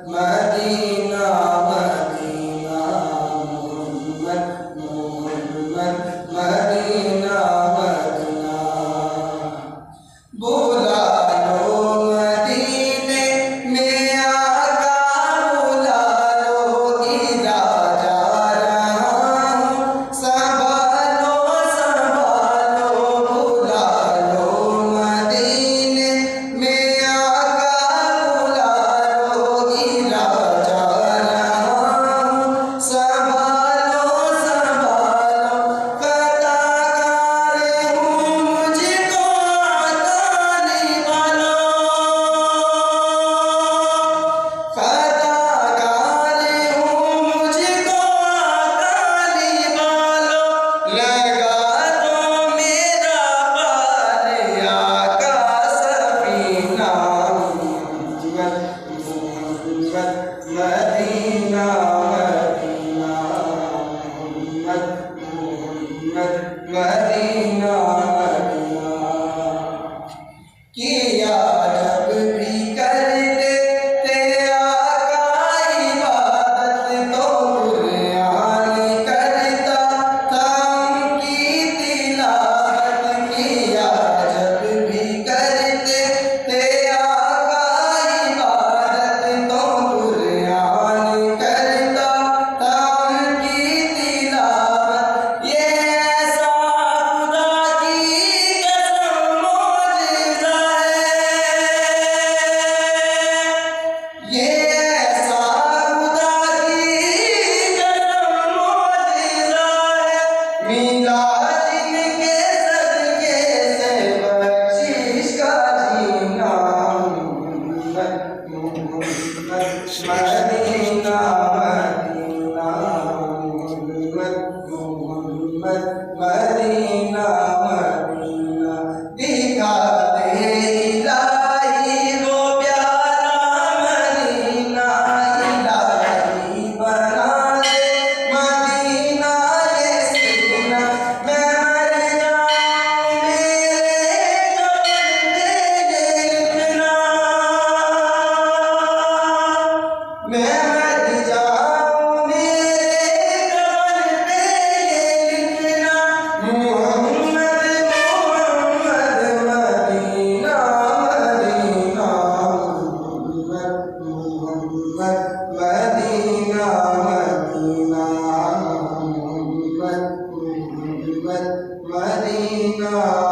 Medina Medina Mohammad Mohammad Medina Madina. बुला लो मदीने में आका, बुला लो इधर जा रहा हूँ, संभालो संभालो। बुला लो मदीने में आका, बुला लो इधर जा रहा हूँ, संभालो संभालो। कदाकार हूँ मुझको आता नहीं वालो, कदाकार हूँ मुझको आता नहीं वालो। लगा दो मेरा पार आका सफीना Mohammad Mohammad Medina Medina Mohammad Mohammad Medina Madina. किया जब भी करते थे आका इबादत, तो कुरान करता था उनकी तिलावत। किया जब भी करते थे आका इबादत, तो कुरान करता था उनकी तिलावत। ये ऐसा खुदा की कसम मौजिज़ा है, ये ऐसा खुदा की कसम मौजिज़ा है। मिलाद इनके सदके से बख्शिश का जीना Muhammad Mohammad Medina Medina Mohammad Mohammad Medina Medina. दिखा दे इलाही वो प्यारा मदीना, इलाही बना दे मदीना ये सीना। मैं मर जाऊं मेरे कब्र पे ये लिखना, मैं मर जाऊं मेरे कब्र पे ये लिखना। Mohammad Mohammad Medina Medina Mohammad Mohammad Medina Medina Mohammad Mohammad Medina.